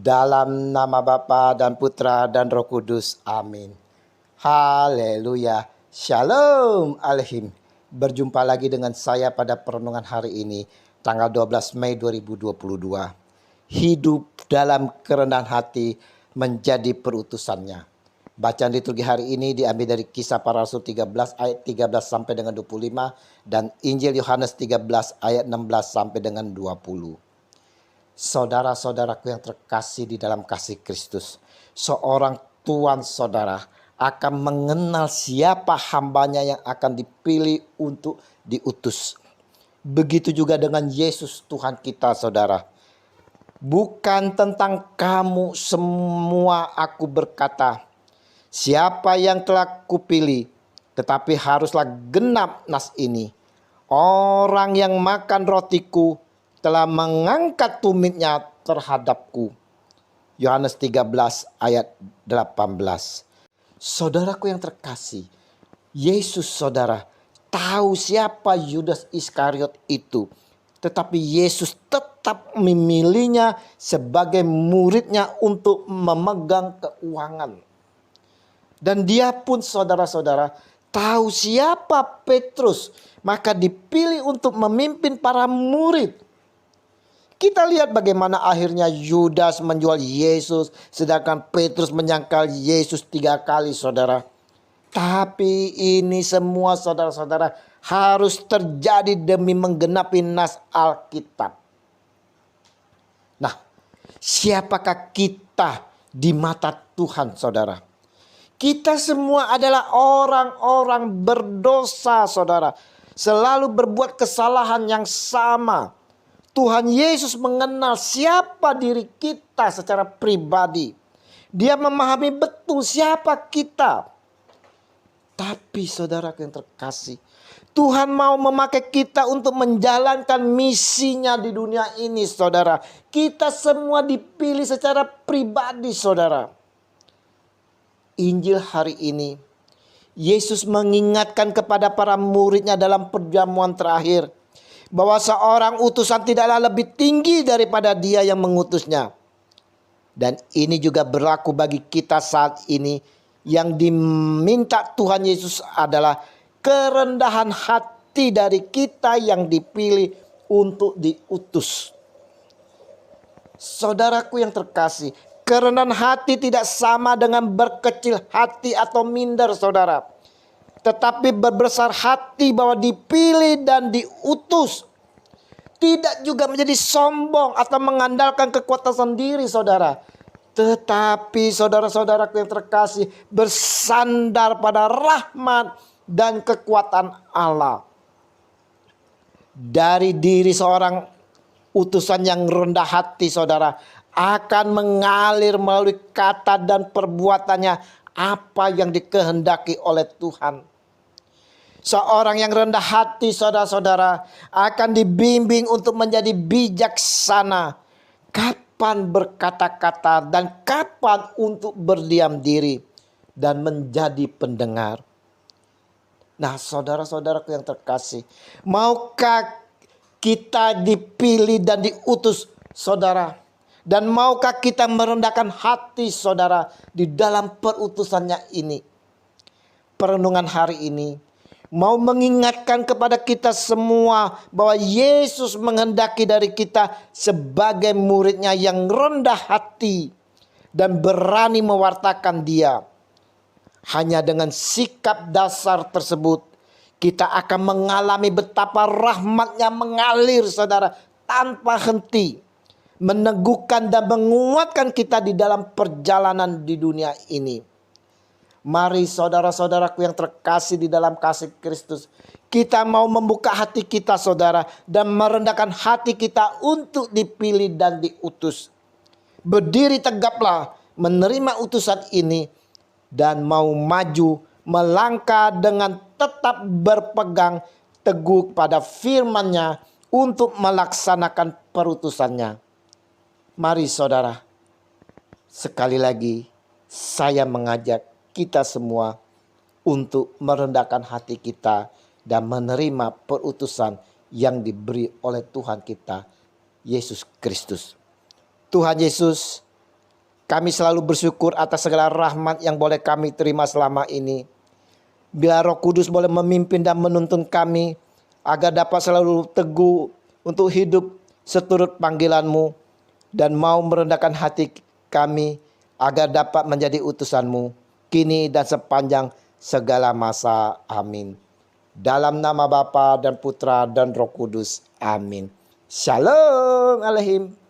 Dalam nama Bapa dan Putra dan Roh Kudus. Amin. Haleluya. Shalom Alehim. Berjumpa lagi dengan saya pada perenungan hari ini, tanggal 12 Mei 2022. Hidup dalam kerendahan hati menjadi perutusannya. Bacaan liturgi hari ini diambil dari Kisah Para Rasul 13 ayat 13 sampai dengan 25 dan Injil Yohanes 13 ayat 16 sampai dengan 20. Saudara-saudaraku yang terkasih di dalam kasih Kristus, seorang Tuhan saudara akan mengenal siapa hambanya yang akan dipilih untuk diutus. Begitu juga dengan Yesus Tuhan kita, saudara. Bukan tentang kamu semua aku berkata, siapa yang telah kupilih, tetapi haruslah genap nas ini. Orang yang makan rotiku telah mengangkat tumitnya terhadapku. Yohanes 13 ayat 18. Saudaraku yang terkasih, Yesus saudara tahu siapa Yudas Iskariot itu. Tetapi Yesus tetap memilihnya sebagai muridnya untuk memegang keuangan. Dan dia pun saudara-saudara tahu siapa Petrus, maka dipilih untuk memimpin para murid. Kita lihat bagaimana akhirnya Yudas menjual Yesus, sedangkan Petrus menyangkal Yesus 3 kali, saudara. Tapi ini semua saudara-saudara harus terjadi demi menggenapi nas Alkitab. Nah, siapakah kita di mata Tuhan, saudara? Kita semua adalah orang-orang berdosa, saudara. Selalu berbuat kesalahan yang sama. Tuhan Yesus mengenal siapa diri kita secara pribadi. Dia memahami betul siapa kita. Tapi saudara yang terkasih, Tuhan mau memakai kita untuk menjalankan misinya di dunia ini, saudara. Kita semua dipilih secara pribadi, saudara. Injil hari ini, Yesus mengingatkan kepada para muridnya dalam perjamuan terakhir bahwa seorang utusan tidaklah lebih tinggi daripada dia yang mengutusnya. Dan ini juga berlaku bagi kita saat ini. Yang diminta Tuhan Yesus adalah kerendahan hati dari kita yang dipilih untuk diutus. Saudaraku yang terkasih, kerendahan hati tidak sama dengan berkecil hati atau minder, saudara. Tetapi berbesar hati bahwa dipilih dan diutus. Tidak juga menjadi sombong atau mengandalkan kekuatan sendiri, saudara. Tetapi saudara-saudaraku yang terkasih, bersandar pada rahmat dan kekuatan Allah. Dari diri seorang utusan yang rendah hati, saudara, akan mengalir melalui kata dan perbuatannya apa yang dikehendaki oleh Tuhan. Seorang yang rendah hati, saudara-saudara, akan dibimbing untuk menjadi bijaksana. Kapan berkata-kata dan kapan untuk berdiam diri dan menjadi pendengar. Nah, saudara-saudaraku yang terkasih, maukah kita dipilih dan diutus, saudara? Dan maukah kita merendahkan hati, saudara, di dalam perutusannya ini? Perenungan hari ini mau mengingatkan kepada kita semua bahwa Yesus menghendaki dari kita sebagai muridnya yang rendah hati dan berani mewartakan Dia. Hanya dengan sikap dasar tersebut kita akan mengalami betapa rahmatnya mengalir, saudara, tanpa henti, meneguhkan dan menguatkan kita di dalam perjalanan di dunia ini. Mari saudara-saudaraku yang terkasih di dalam kasih Kristus, kita mau membuka hati kita, saudara, dan merendahkan hati kita untuk dipilih dan diutus. Berdiri tegaplah menerima utusan ini dan mau maju melangkah dengan tetap berpegang teguh pada firman-Nya untuk melaksanakan perutusannya. Mari saudara, sekali lagi saya mengajak kita semua untuk merendahkan hati kita dan menerima perutusan yang diberi oleh Tuhan kita, Yesus Kristus. Tuhan Yesus Kami selalu bersyukur atas segala rahmat yang boleh kami terima selama ini. Biar Roh Kudus boleh memimpin dan menuntun kami agar dapat selalu teguh untuk hidup seturut panggilan-Mu dan mau merendahkan hati kami agar dapat menjadi utusan-Mu kini dan sepanjang segala masa. Amin. Dalam nama Bapa dan Putra dan Roh Kudus. Amin. Shalom Alehim.